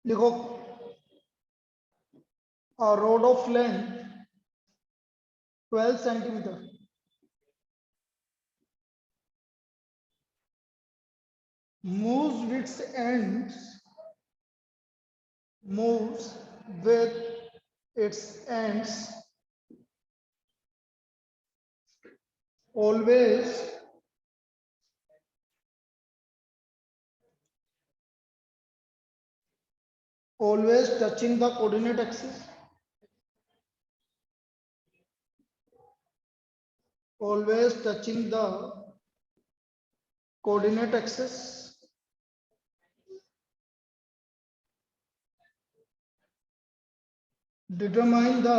लिखो a rod of length 12 centimeter moves with its ends always touching the coordinate axis. Always touching the coordinate axis. Determine the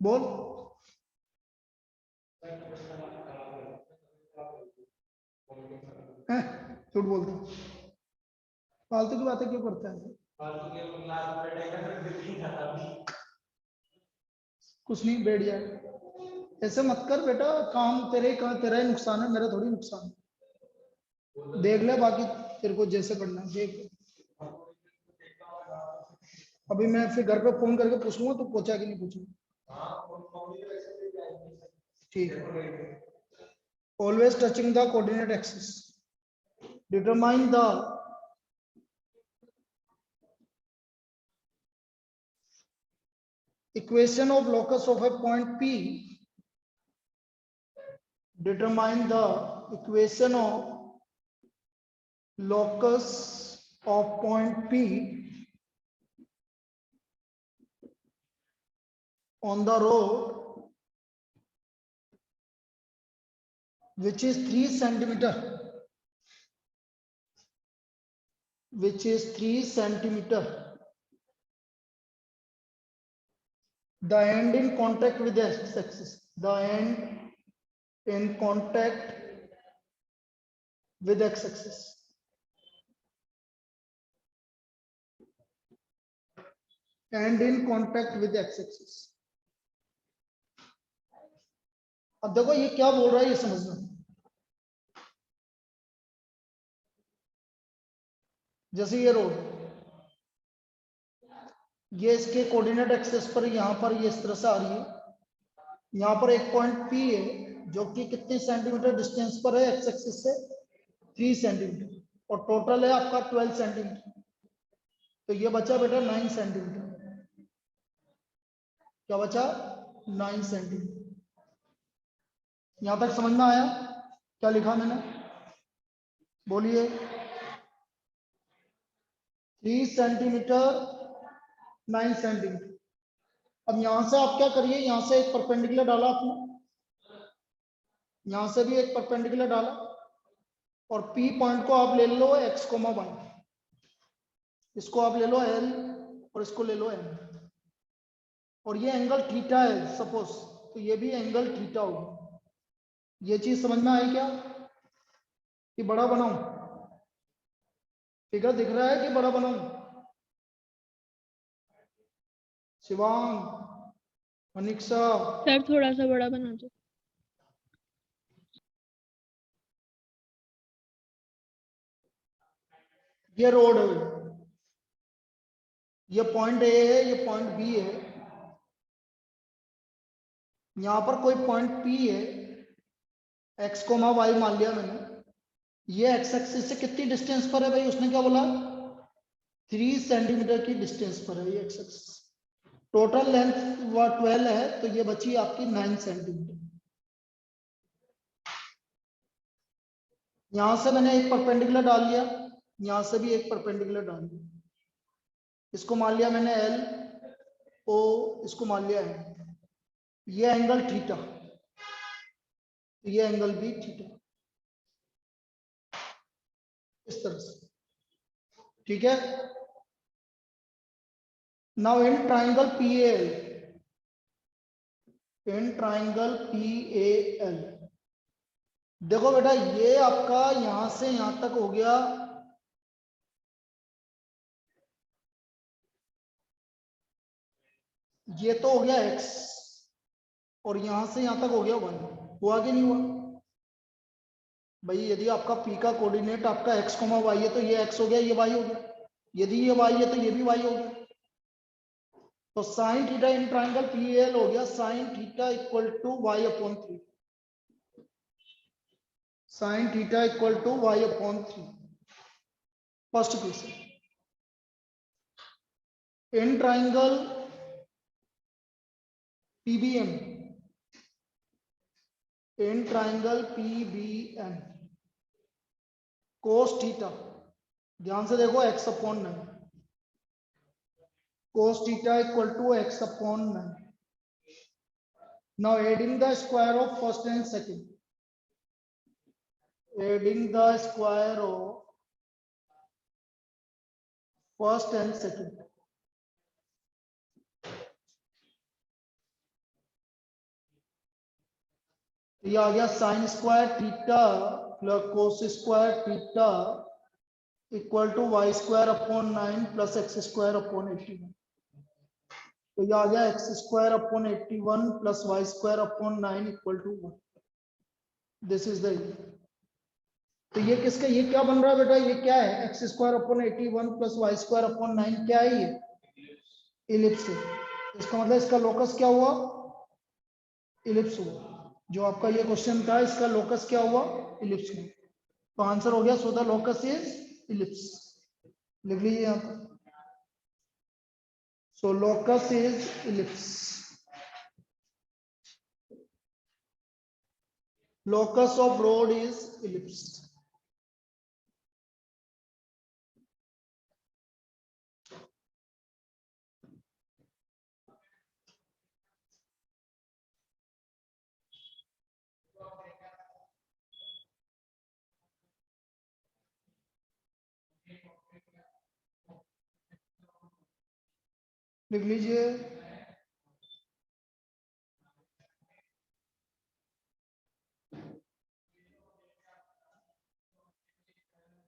ball. झूठ बोलते फालतू की बातें क्यों करता है? कुछ नहीं, बैठ जाए। ऐसे मत कर बेटा, काम तेरा ही नुकसान है, मेरा थोड़ी नुकसान है। देख ले, बाकी तेरे को जैसे करना है देख। अभी मैं फिर घर पे फोन करके पूछूंगा तो पूछा कि नहीं पूछूंगा। ठीक है। Always touching the coordinate axis. Determine the equation of locus of a point P. Determine the equation of locus of point P on the road which is 3 centimeter, the end in contact with the x-axis, the end in contact with x-axis, and in contact with x-axis. अब देखो ये क्या बोल रहा है, ये समझना। जैसे ये रोड, ये इसके कोऑर्डिनेट एक्सिस पर यहां पर ये इस तरह से आ रही है। यहाँ पर एक पॉइंट P है जो कि कितने सेंटीमीटर डिस्टेंस पर है एक्स एक्सिस से? 3 सेंटीमीटर, और टोटल है आपका 12 सेंटीमीटर। तो ये बचा बेटा 9 सेंटीमीटर। क्या बचा? 9 सेंटीमीटर। यहां तक समझ में आया क्या लिखा मैंने? बोलिए। 3 सेंटीमीटर, 9 सेंटीमीटर। अब यहां से आप क्या करिए, यहां से एक परपेंडिकुलर डाला आपने, यहां से भी एक परपेंडिकुलर डाला, और P पॉइंट को आप ले लो x, y, इसको आप ले लो L और इसको ले लो M, और ये एंगल थीटा है सपोज, तो ये भी एंगल थीटा होगा। ये चीज समझ में आई क्या? कि बड़ा बनाऊं? फिगर दिख रहा है कि बड़ा बनाऊं? शिवांग, अनिक्षा सर थोड़ा सा बड़ा बना दो। ये रोड है, ये पॉइंट ए है, ये पॉइंट बी है, यहां पर कोई पॉइंट P है, x, y मान लिया मैंने। ये x एक्सिस से कितनी डिस्टेंस पर है भाई? उसने क्या बोला? 3 सेंटीमीटर की डिस्टेंस पर है ये x एक्सिस। टोटल लेंथ 12 है, तो ये बची आपकी 9 सेंटीमीटर। यहां से मैंने एक परपेंडिकुलर डाल लिया, यहां से भी एक परपेंडिकुलर डाल दिया। इसको मान लिया मैंने L O, इसको मान लिया है। ये एंगल थीटा, ये एंगल भी थीटा, इस तरह से। ठीक है। नाउ इन ट्राइंगल PAL, देखो बेटा, ये आपका यहां से यहां तक हो गया, ये तो हो गया x, और यहां से यहां तक हो गया 1। हुआ कि नहीं हुआ भाई? यदि आपका P का कोऑर्डिनेट आपका x, y है, तो ये x हो गया, ये y हो गया। यदि ये y है तो ये भी y हो गया। तो sine theta in triangle PL हो गया sine theta equal to y upon 3। Sine theta equal to y upon 3 first question. In triangle PBM, in triangle PBM cos theta, ध्यान से देखो x upon 9, cos theta equal to x upon 9. Now adding the square of first and second. Adding the square of first and second. ये आ गया sine square theta plus cos square theta equal to y square upon 9 plus x square upon 81। तो ये आ गया x square upon 81 plus y square upon 9 equal to 1। This is the. तो ये किसका, ये क्या बन रहा है बेटा, ये क्या है, x square upon 81 plus y square upon 9 क्या है, ये इलिप्स है। इसका मतलब इसका लोकस क्या हुआ, इलिप्स हुआ। जो आपका ये क्वेश्चन था इसका लोकस क्या हुआ, इलिप्स हुआ। तो आंसर हो गया so the locus is ellipse. लिख लीजिए यहाँ पर, so locus is ellipse. Locus of rod is ellipse. लिख लीजिए,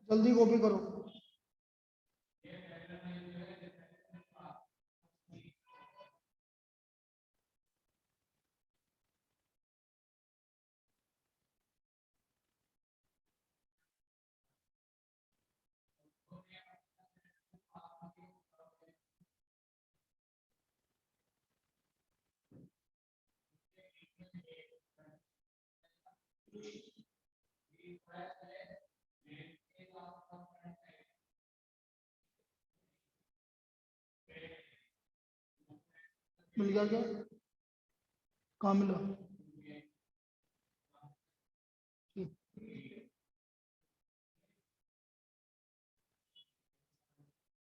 जल्दी कॉपी करो। मिल गया क्या, कहाँ मिला,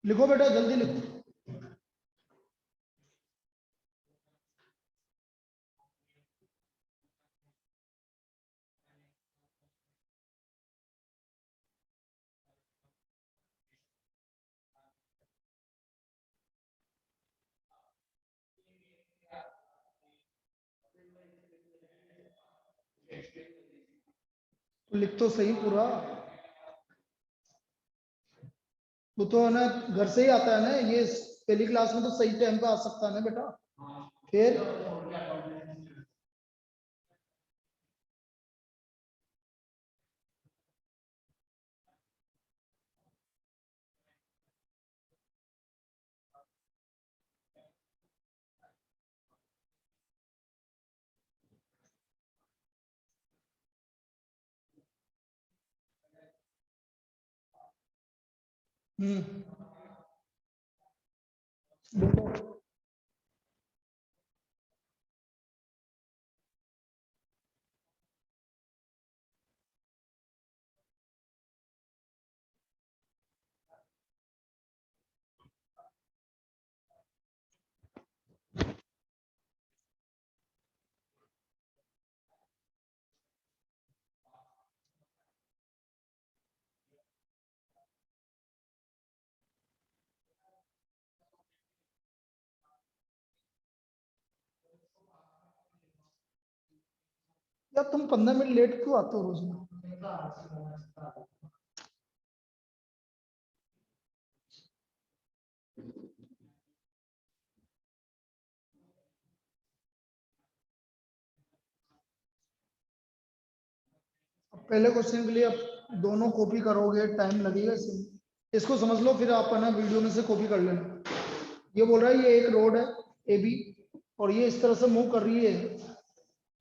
लिखो बेटा जल्दी लिखो। लिख तो सही पूरा, वो तो है ना घर से ही आता है ना, ये पहली क्लास में तो सही टाइम पे आ सकता है ना बेटा। फिर देखो यार तुम 15 मिनट लेट क्यों आते हो रोज में। अब पहले क्वेश्चन के लिए अब दोनों कॉपी करोगे टाइम लगेगा इसमें। इसको समझ लो, फिर आप है ना वीडियो में से कॉपी कर लेना। ये बोल रहा है ये एक रोड है ए बी, और ये इस तरह से मूव कर रही है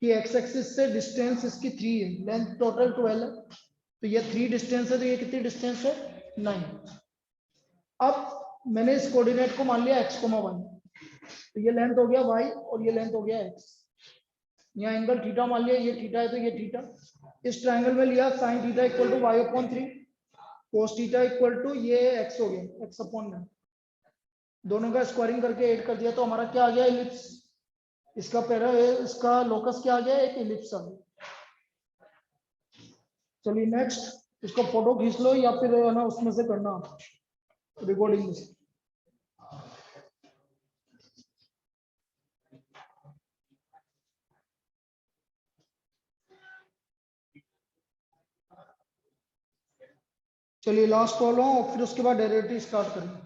कि एक्स एक्सिस से डिस्टेंस इसकी 3 है, लेंथ टोटल 12 है, तो ये 3 डिस्टेंस है, तो ये कितनी डिस्टेंस है 9। अब मैंने इस कोऑर्डिनेट को मान लिया x, y, तो ये लेंथ हो गया y और ये लेंथ हो गया x। यहाँ एंगल थीटा मान लिया, ये थीटा है तो ये थीटा। इस ट्रायंगल में लिया sine theta equal to y/3, cos theta equal to ये x हो गया x/9। दोनों का स्क्वायरिंग करके ऐड कर दिया तो हमारा क्या आ गया, इलिप्स। इसका लोकस क्या आ गया, एक इलिप्स आ गया। चलिए नेक्स्ट, इसको फोटो खींच लो या फिर है ना उसमें से करना रिकॉर्डिंग में से। चलिए लास्ट प्रॉब्लम और फिर उसके बाद डेरिवेटिव स्टार्ट करेंगे।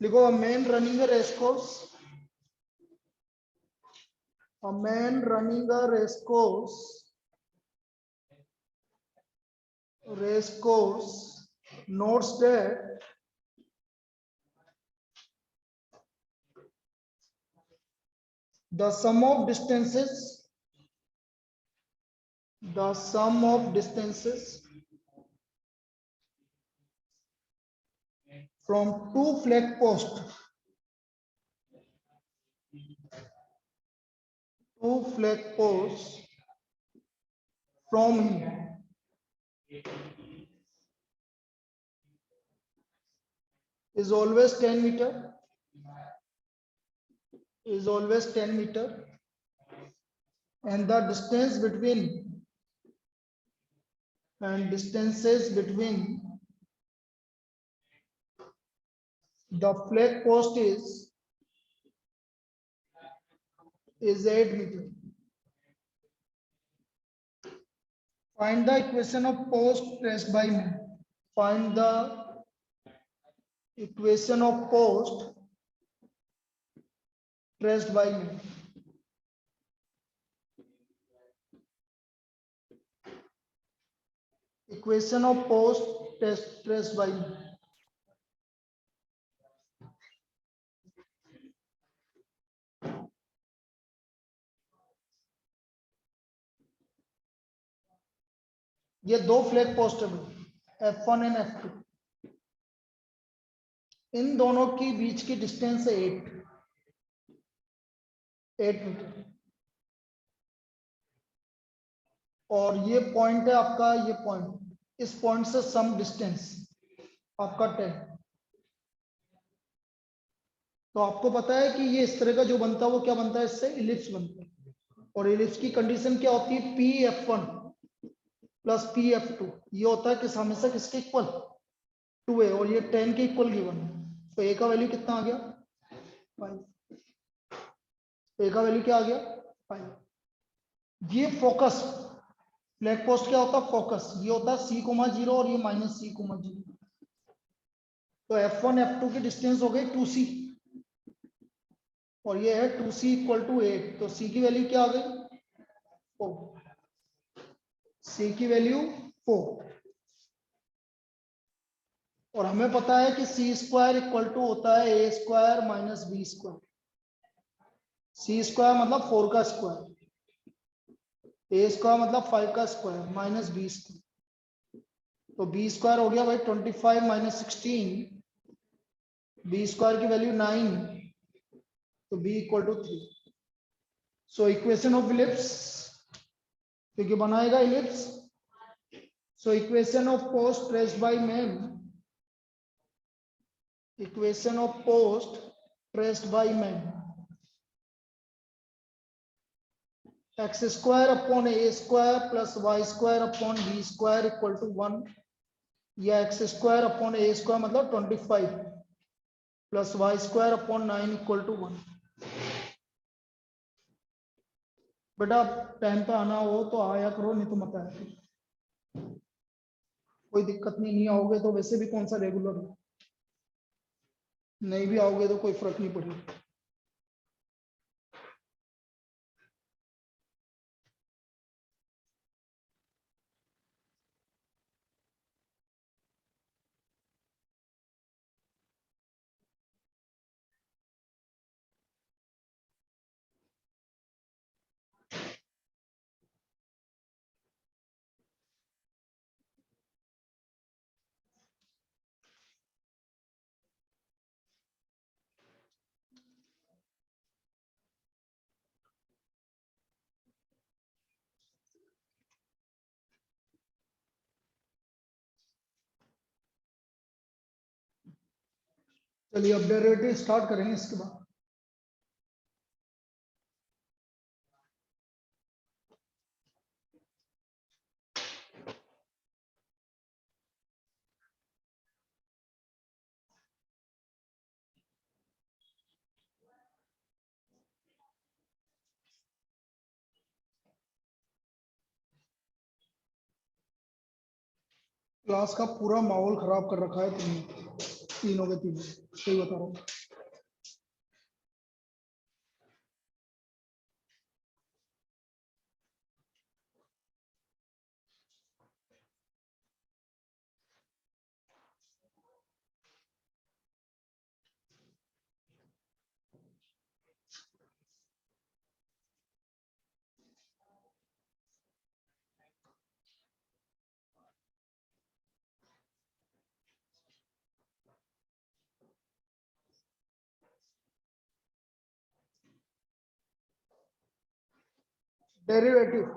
लिखो a man running a race course, a man running a race course notes that the sum of distances from two flag posts from him is always 10 meter, and the distances between the flag post is 8 meter. Find the equation of post traced by me. Find the equation of post traced by me. Equation of post traced by me. ये दो flag post है F1 and F2, इन दोनों की बीच की distance है 8 metre, और ये point है आपका, ये पॉइंट, इस पॉइंट से सम डिस्टेंस आपका 10। तो आपको पता है कि ये इस तरह का जो बनता है वो क्या बनता है, इससे इलिप्स बनता है, और इलिप्स की कंडीशन क्या होती है, P(F1) प्लस P(F2), ये होता है किस हमेशा किसके इक्वल, 2 है, और ये 10 के इक्वल गिवन है। तो ए का वैल्यू कितना आ गया, 5। ए का वैल्यू क्या आ गया, 5। ये फोकस, फ्लैग पोस्ट क्या होता है, फोकस, ये होता है C,0 और ये -C,0। तो F1 F2 की डिस्टेंस हो गई 2C, और ये है 2C = 8, तो C की वैल्यू क्या आ गई, 4। C की वैल्यू 4, और हमें पता है कि C² होता है A² - B²। C² मतलब 4 का स्क्वायर, A² मतलब 5 का स्क्वायर माइनस B², तो B² हो गया भाई 25 - 16, B² की वैल्यू 9, तो B = 3। So equation of ellipse, क्योंकि बनाएगा ellipse, so equation of post traced by man, equation of post traced by man, x² upon A² plus y² upon B² = 1, या x² upon A² मतलब 25 plus y² upon 9 = 1। बेटा time पे आना हो तो आया करो, नहीं तो मत आया करो। कोई दिक्कत नहीं, नहीं आओगे तो वैसे भी कौन सा रेगुलर है, नहीं भी आओगे तो कोई फर्क नहीं पड़ेगा। चलिए अब डेरिवेटिव स्टार्ट करेंगे इसके बाद। क्लास का पूरा माहौल खराब कर रखा है तीनों के तीनों, सही बता रहा हूँ। डेरिवेटिव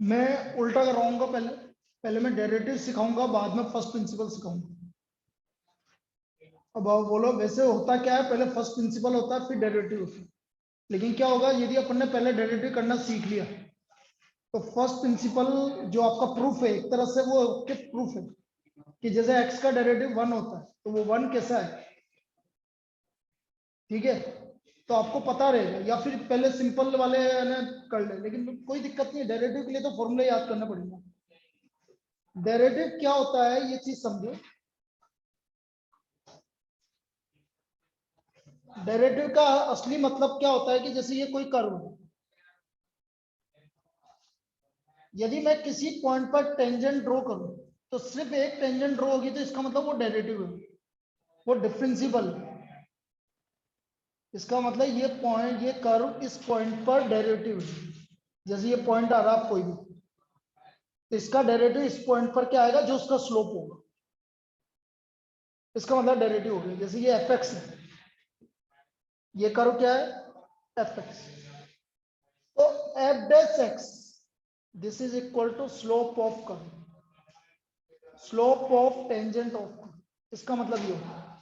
मैं उल्टा करवाऊंगा, पहले पहले मैं डेरिवेटिव सिखाऊंगा, बाद में फर्स्ट प्रिंसिपल सिखाऊंगा। अब आप बोलो वैसे होता क्या है, पहले फर्स्ट प्रिंसिपल होता है फिर डेरिवेटिव होता है। लेकिन क्या होगा यदि अपन ने पहले डेरिवेटिव करना सीख लिया तो फर्स्ट प्रिंसिपल जो आपका प्रूफ है, एक तरह से वो आपके प्रूफ है कि जैसे x का डेरिवेटिव 1 होता है तो वो 1 कैसा है, ठीक है। तो आपको पता रहेगा, या फिर पहले सिंपल वाले ने कर ले, लेकिन कोई दिक्कत नहीं है, डेरिवेटिव के लिए तो फॉर्मूला याद करना पड़ेगा। डेरिवेटिव क्या होता है ये चीज समझो। डेरिवेटिव का असली मतलब क्या होता है कि जैसे ये कोई कर्व है, यदि मैं किसी पॉइंट पर टेंजेंट ड्रॉ करूं तो सिर्फ एक टेंजेंट ड्रॉ होगी तो इसका मतलब वो डेरिवेटिव है, वो डिफरेंशिएबल है। इसका मतलब ये पॉइंट, ये कर्व इस पॉइंट पर डेरिवेटिव है। जैसे ये पॉइंट आ रहा है कोई भी, तो इसका डेरिवेटिव इस पॉइंट पर क्या आएगा, जो उसका स्लोप होगा, इसका मतलब डेरिवेटिव हो गया। जैसे ये एफ एक्स है, ये कर्व क्या है, एफ एक्स, तो f dash x this is equal to slope of curve, slope of tangent of curve, इसका मतलब ये होता है।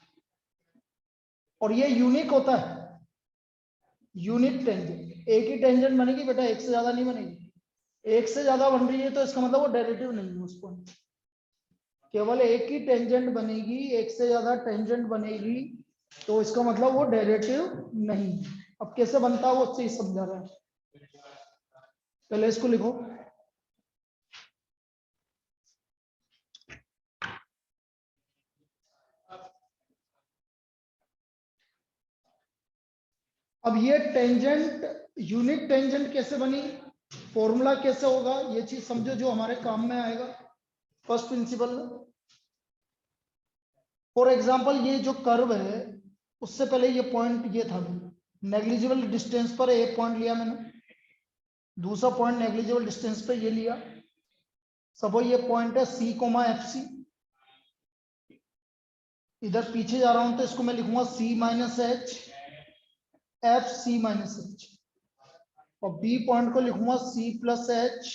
और ये यूनिक होता है, यूनिक टेंजेंट, एक ही टेंजेंट बनेगी बेटा, एक से ज्यादा नहीं बनेगी। एक से ज्यादा बन रही है तो इसका मतलब वो डेरिवेटिव नहीं है उस पॉइंट, केवल एक ही टेंजेंट बनेगी, एक से ज्यादा टेंजेंट बनेगी तो इसका मतलब वो डेरिवेटिव नहीं है। अब कैसे बनता है वो चीज समझा रहा है, पहले इसको लिखो। अब ये टेंजेंट, यूनिक टेंजेंट कैसे बनी, फॉर्मूला कैसे होगा, ये चीज समझो जो हमारे काम में आएगा फर्स्ट प्रिंसिपल में। फॉर एग्जांपल ये जो कर्व है, उससे पहले ये पॉइंट ये था, नेग्लिजिबल डिस्टेंस पर एक पॉइंट लिया मैंने, दूसरा पॉइंट नेग्लिजिबल डिस्टेंस पे ये लिया। सपोज ये पॉइंट है सी कोमा एफ सी, इधर पीछे जा रहा हूं तो इसको मैं लिखूंगा सी माइनस एच एफ सी माइनस एच, और बी पॉइंट को लिखूंगा सी प्लस एच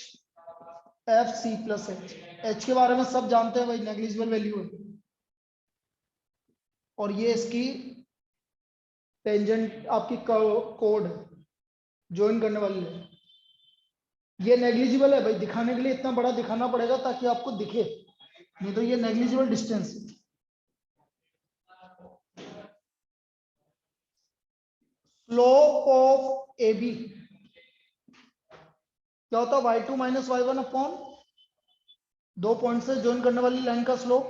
एफ सी प्लस एच। एच के बारे में सब जानते हैं भाई, नेग्लिजिबल वैल्यू है। और ये इसकी टेंजेंट आपकी कोड ज्वाइन करने वाली है, ये नेग्लिजिबल है भाई, दिखाने के लिए इतना बड़ा दिखाना पड़ेगा ताकि आपको दिखे, नहीं तो ये नेग्लिजिबल डिस्टेंस है। स्लोप ऑफ ए बी क्या होता है, y2 माइनस y1 अपॉन दो पॉइंट से ज्वाइन करने वाली लाइन का slope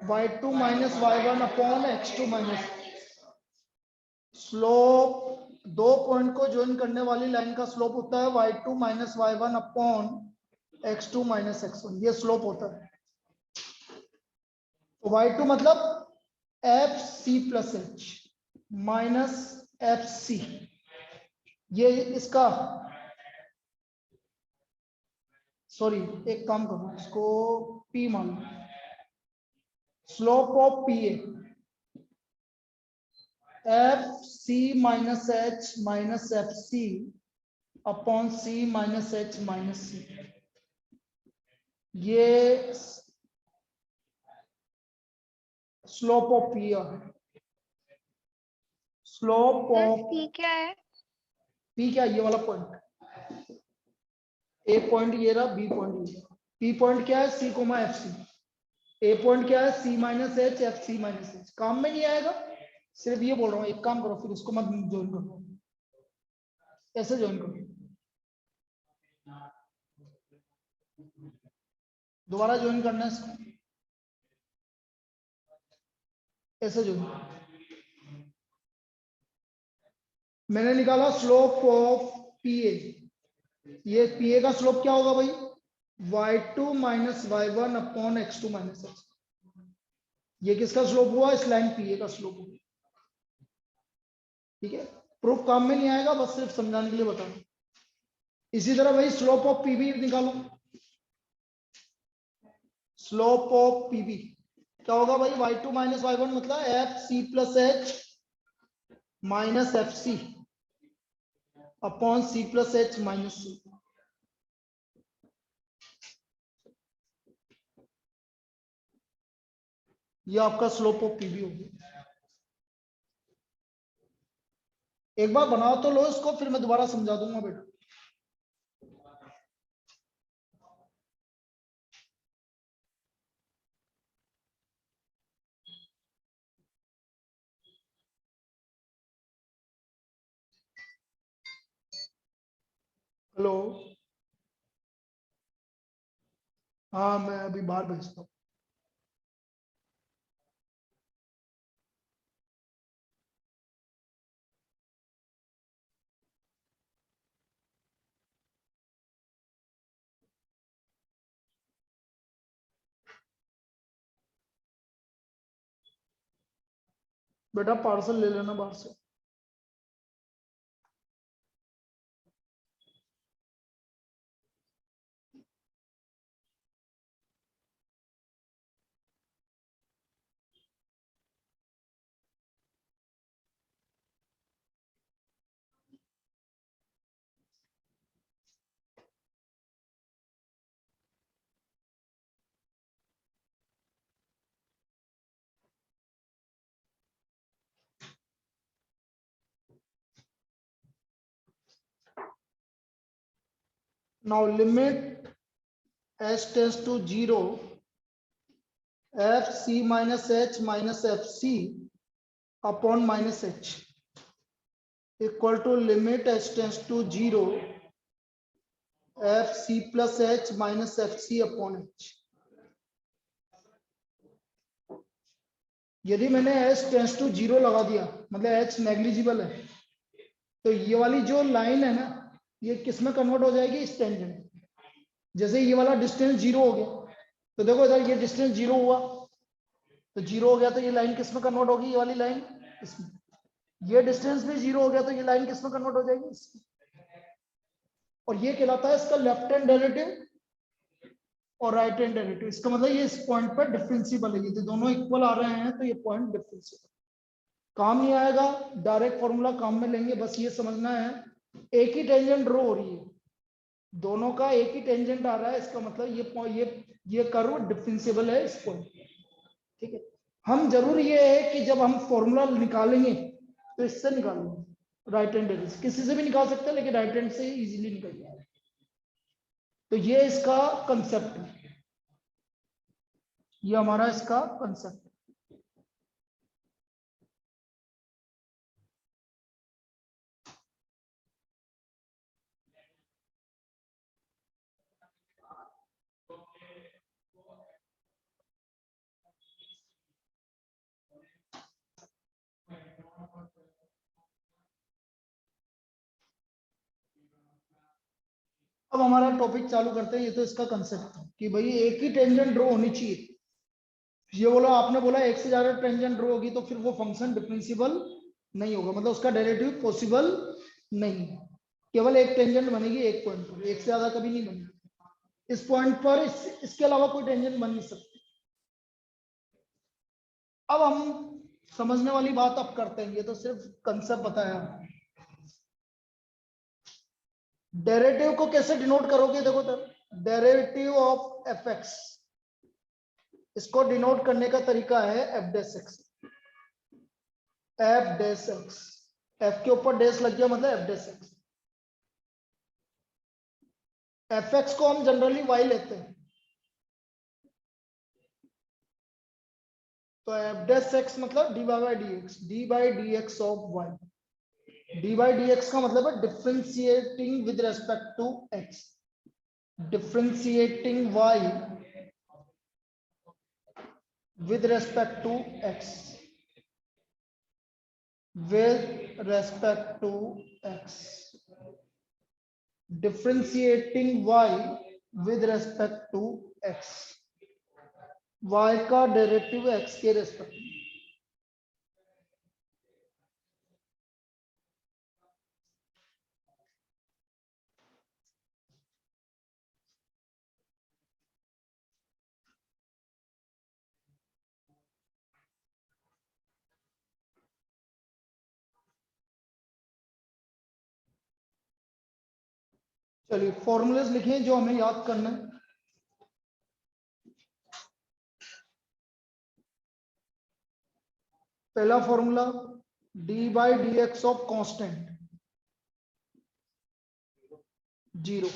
y2 minus y1 upon x2 minus slope दो पॉइंट को ज्वाइन करने वाली लाइन का स्लोप होता है y2 minus y1 upon x2 minus x1, ये स्लोप होता है। तो y2 मतलब एफ सी plus H minus F C, ये इसका सॉरी एक काम करो इसको P मान लो, slope of P F C minus H minus F C upon C minus H minus C, ये स्लोप ऑफ पी है। स्लोप सर ऑफ सी क्या है? पी क्या, ये वाला पॉइंट, ए पॉइंट ये रहा, बी पॉइंट ये रहा, पी पॉइंट क्या है C comma F C, A point क्या है सी माइनस एच एफ सी माइनस एच, काम में नहीं आएगा, सिर्फ ये बोल रहा हूँ। एक काम करो फिर इसको मत ज्वाइन करो, ऐसे ज्वाइन करो, दोबारा ज्वाइन करना है इसको, ऐसे ज्वाइन। मैंने निकाला स्लोप ऑफ पी ए, ये पी ए का स्लोप क्या होगा भाई, y2 minus y1 upon x2 minus x, ये किसका स्लोप हुआ, इस लाइन पी ए का स्लोप हुआ। ठीक है, प्रूफ काम में नहीं आएगा, बस सिर्फ समझाने के लिए बता रहा हूं। इसी तरह भाई स्लोप ऑफ पीबी निकालो, स्लोप ऑफ पीबी क्या होगा भाई, y2 माइनस y1 मतलब एफ सी plus H minus F C upon C plus H minus C, ये आपका स्लोप ऑफ पीबी होगा। एक बार बनाओ तो लो इसको, फिर मैं दोबारा समझा दूंगा बेटा। हेलो, हाँ मैं अभी बाहर भेजता हूँ। बेटा पार्सल ले लेना बाहर से। Now limit h tends to 0 f C minus H minus F C upon minus h equal to limit h tends to 0 f C plus H minus F C upon h. यदि मैंने H tends to 0 लगा दिया मतलब H negligible है, तो ये वाली जो लाइन है ना, ये किस में कन्वर्ट हो जाएगी, इस टेंजेंट। जैसे ये वाला डिस्टेंस 0 हो गया, तो देखो इधर ये डिस्टेंस 0 हुआ, तो 0 हो गया, तो ये लाइन किस में कन्वर्ट होगी, ये वाली लाइन इसमें। ये डिस्टेंस भी 0 हो गया, तो ये लाइन किस में कन्वर्ट हो जाएगी, इसमें। और ये कहलाता है इसका लेफ्ट हैंड डेरिवेटिव और राइट हैंड डेरिवेटिव। इसका मतलब ये इस पॉइंट पर डिफरेंशिएबल है, ये दोनों इक्वल आ रहे हैं तो ये पॉइंट डिफरेंशिएबल। काम नहीं आएगा, डायरेक्ट फॉर्मूला काम में लेंगे, बस ये समझना है एक ही टेंजेंट ड्रॉ हो रही है, दोनों का एक ही टेंजेंट आ रहा है, इसका मतलब ये कर्व डिफरेंशिएबल है इस पॉइंट। ठीक है, हम जरूर ये है कि जब हम फॉर्मूला निकालेंगे तो इससे निकालेंगे, राइट हैंड डेरिवेटिव किसी से भी निकाल सकते हैं, लेकिन राइट हैंड से इजीली निकल जाएगा। तो ये इसका कंसेप्ट है, ये हमारा इसका कंसेप्ट। अब हमारा टॉपिक चालू करते हैं। ये तो इसका कंसेप्ट था कि भाई एक ही टेंजेंट ड्रॉ होनी चाहिए। ये बोला, आपने बोला एक से ज्यादा टेंजेंट ड्रॉ होगी तो फिर वो फंक्शन डिफरेंशिएबल नहीं होगा, मतलब उसका डेरिवेटिव पॉसिबल नहीं है। केवल एक टेंजेंट बनेगी एक पॉइंट पर, एक से ज्यादा कभी नहीं बनेगी। इस पॉइंट पर इसके अलावा कोई टेंजेंट बन नहीं सकती। अब हम समझने वाली बात अब करते हैं, ये तो सिर्फ कंसेप्ट बताया। डेरिवेटिव को कैसे डिनोट करोगे? देखो तो डेरिवेटिव ऑफ एफ एक्स, इसको डिनोट करने का तरीका है f dash x. F dash x, f के ऊपर डैश लग गया मतलब f dash x. F x को हम जनरली वाई लेते हैं, तो एफ डैश एक्स मतलब d by D x, d by D x of y. D by D x का मतलब है differentiating with respect to x, differentiating y with respect to x, with respect to x, differentiating y with respect to x, y का derivative x के respect में। चलिए formulas लिखिए जो हमें याद करना है। पहला formula D by D x of constant zero,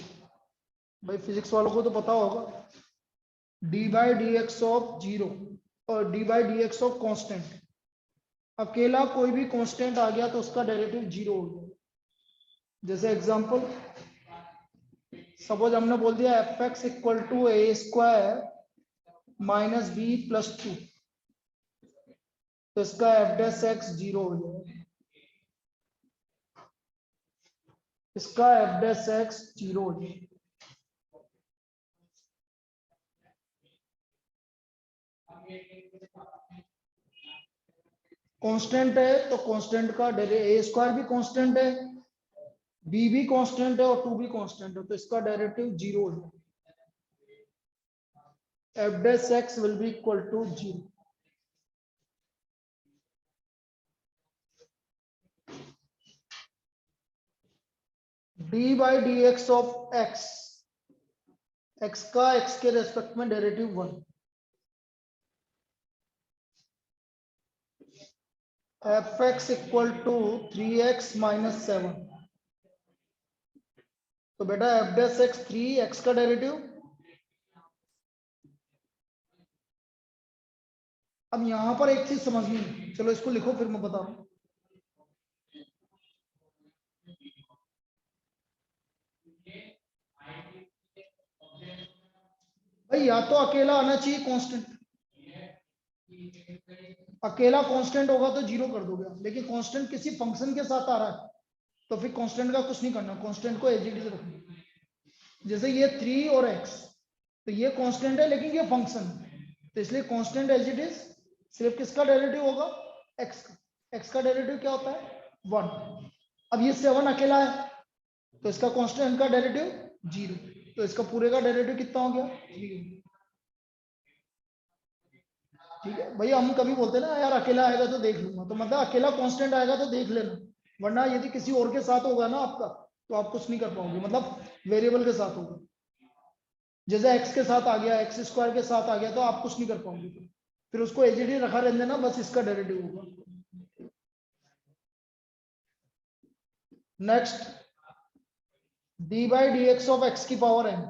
भाई फिजिक्स वालों को तो पता होगा। D by D x of zero और D by D x of constant, अकेला कोई भी कांस्टेंट आ गया तो उसका डेरिवेटिव जीरो हो गया। जैसे एग्जांपल, सपोज हमने बोल दिया f x equal to a square minus b plus two, तो इसका एफ डैश एक्स जीरो हो जाएगा, इसका एफ डैश एक्स जीरो हो जाएगा। कांस्टेंट है तो कांस्टेंट का ए स्क्वायर भी कांस्टेंट है, बी भी कांस्टेंट है और टू भी कांस्टेंट है, तो इसका डेरिवेटिव जीरो हो जाएगा। F dash x will be equal to zero. D by D x of x, x का एक्स के रेस्पेक्ट में derivative one, f x equal to three x minus seven, तो बेटा f dash x three x का derivative. अब यहां पर एक चीज समझनी है, चलो इसको लिखो फिर मैं बता रहा हूं। भाई या तो अकेला आना चाहिए कांस्टेंट, अकेला कांस्टेंट होगा तो जीरो कर दोगे, लेकिन कांस्टेंट किसी फंक्शन के साथ आ रहा है तो फिर कांस्टेंट का कुछ नहीं करना, कांस्टेंट को एज इट इज रखना। जैसे ये थ्री और एक्स, तो ये कांस्टेंट है लेकिन ये फंक्शन है, तो इसलिए कांस्टेंट एज इट इज। सिर्फ किसका डेरिवेटिव होगा? एक्स का। एक्स का डेरिवेटिव क्या होता है? वन। अब ये सेवन अकेला है तो इसका कांस्टेंट का डेरिवेटिव जीरो, तो इसका पूरे का डेरिवेटिव कितना हो गया? थ्री। ठीक है भैया, हम कभी बोलते हैं ना यार अकेला आएगा तो देख लूंगा, तो मतलब अकेला कांस्टेंट आएगा तो देख लेना, वरना यदि किसी और के साथ होगा ना आपका तो आप कुछ नहीं कर पाओगे, मतलब वेरिएबल के साथ होगा। जैसे एक्स के साथ आ गया, एक्स स्क्वायर के साथ आ गया तो आप कुछ नहीं कर पाओगे, फिर उसको एजीडी रखा रहने देना, बस इसका डेरिवेटिव होगा। Next, D by D x of x की power N,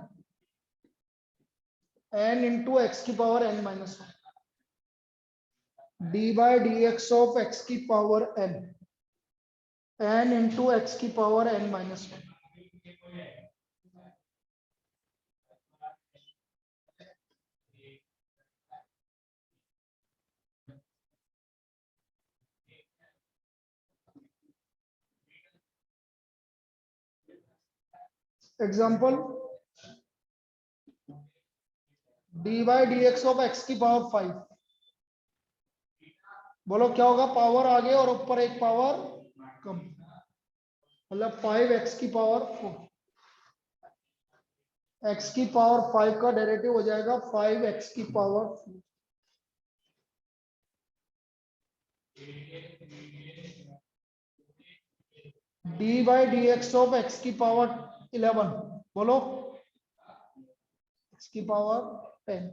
N into X की power N minus one, D by D x of x की power N, N into X की power N minus one. Example, D by D x of x की power 5। बोलो क्या होगा, power आगे और ऊपर एक पावर कम, मतलब 5x की पावर 4। x की पावर 5 का डेरिवेटिव हो जाएगा 5x की power 4। D by D x of x की पावर 11। बोलो x की power 10।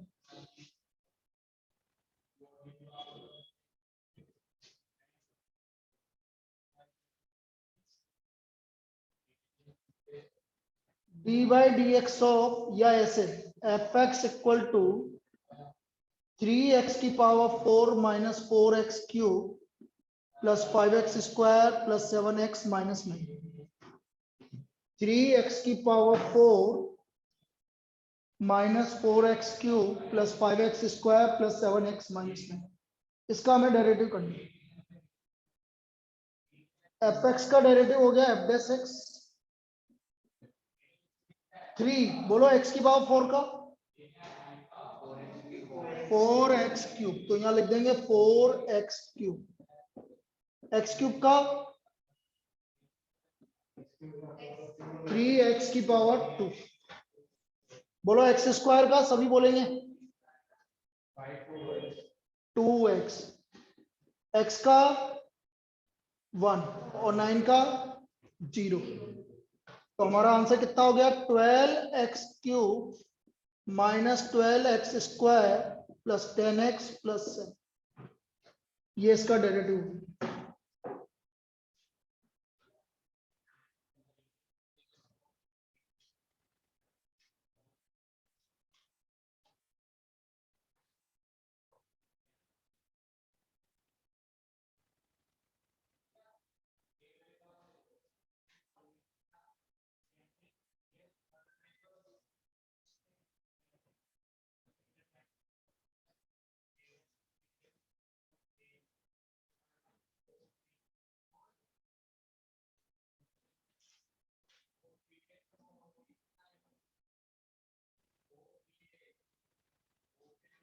D by D x of, या ऐसे f x equal to 3x की power 4 minus 4x cube plus 5x square plus 7x minus 9। 3x की power 4 minus 4x cube plus 5x square plus 7x minus 9। इसका हमें derivative करना है। F x का derivative हो गया एफ डेस x 3, बोलो x की पावर 4 का 4x क्यूब, तो यहां लिख देंगे 4x क्यूब। x क्यूब का 3x की पावर 2। बोलो x स्क्वायर का, सभी बोलेंगे 2x, x का 1 और 9 का 0। तो हमारा आंसर कितना हो गया, 12x cube minus 12x square plus 10x plus 7। ये इसका डेरिवेटिव।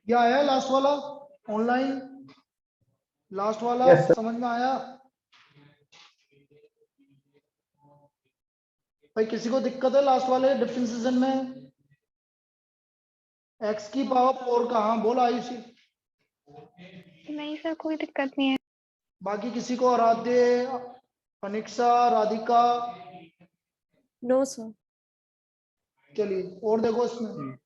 क्या आया लास्ट वाला ऑनलाइन, लास्ट वाला Yes, sir. समझ में आया भाई? किसी को दिक्कत है लास्ट वाले डिफरेंशिएशन में? x की पावर 4 का, हाँ बोला आयुषी। नहीं सर, कोई दिक्कत नहीं है। बाकी किसी को, आराध्य, अनिक्षा, राधिका? No sir. चलिए और देखो इसमें,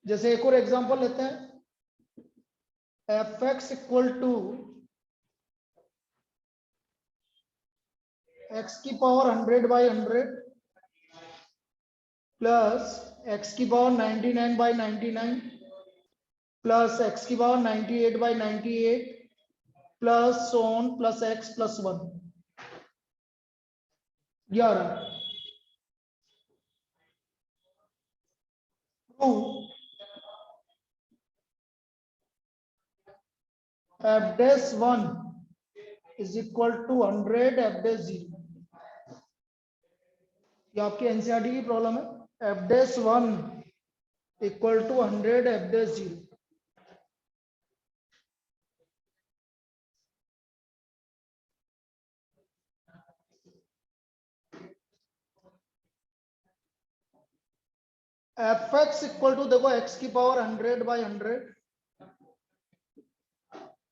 जैसे एक और एग्जांपल लेते हैं, f x equal to x की पावर 100/100 प्लस एक्स की पावर 99/99 प्लस एक्स की power 98/98 plus so on plus x plus 1 11। F dash 1 is equal to 100 f dash 0। ये आपकी एनसीईआरटी की प्रॉब्लम है। F dash 1 equal to 100 f dash 0। F x equal to, देखो x की power 100/100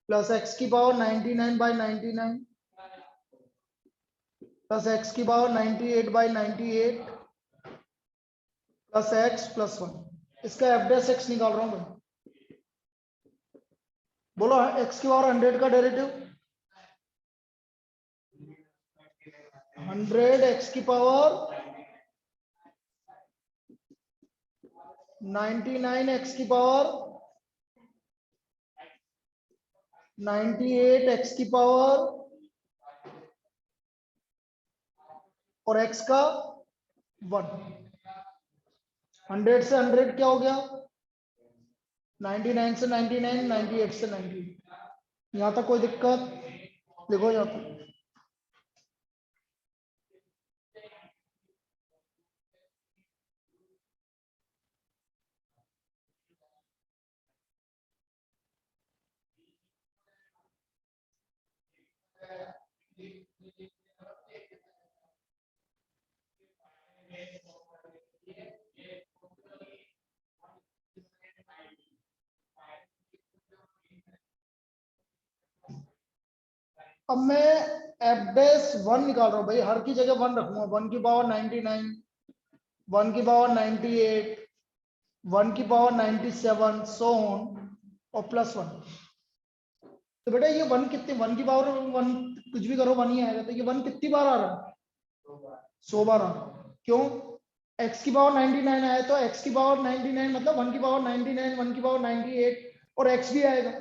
plus x की power 99/99 plus x की power 98/98 plus x plus 1। इसका F dash x निकाल रहा हूं मैं। बोलो एक्स की पावर 100 का डेरिवेटिव 100 एक्स की पावर 99 एक्स की पावर 98 एक्स की पावर और एक्स का 1। 100 से 100 क्या हो गया, 99 से 99, 98 से 98। यहां तक कोई दिक्कत? देखो यहां तक अब मैं एफ डैश 1 निकाल रहा हूं भाई, हर की जगह 1 रखूंगा, 1 की पावर 99, 1 की पावर 98, 1 की पावर 97, सो ऑन, और +1। तो बेटा ये 1 कितने, 1 की पावर 1 कुछ भी करो 1 ही आएगा, तो ये 1 कितनी बार आ रहा है? 100 बार आ रहा है। क्यों? x की पावर 99 आया तो x की पावर 99 मतलब 1 की पावर 99, 1 की पावर 98 और x भी आएगा,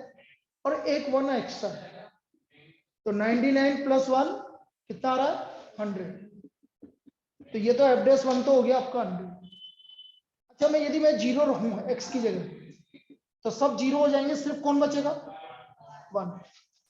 और एक 1 एक्स्ट्रा, तो 99 + 1 कितना आ रहा है? 100। तो ये तो f डैश 1 तो हो गया आपका 100। अच्छा, मैं यदि मैं 0 रखूंगा x की जगह, तो सब 0 हो जाएंगे, सिर्फ कौन बचेगा? 1।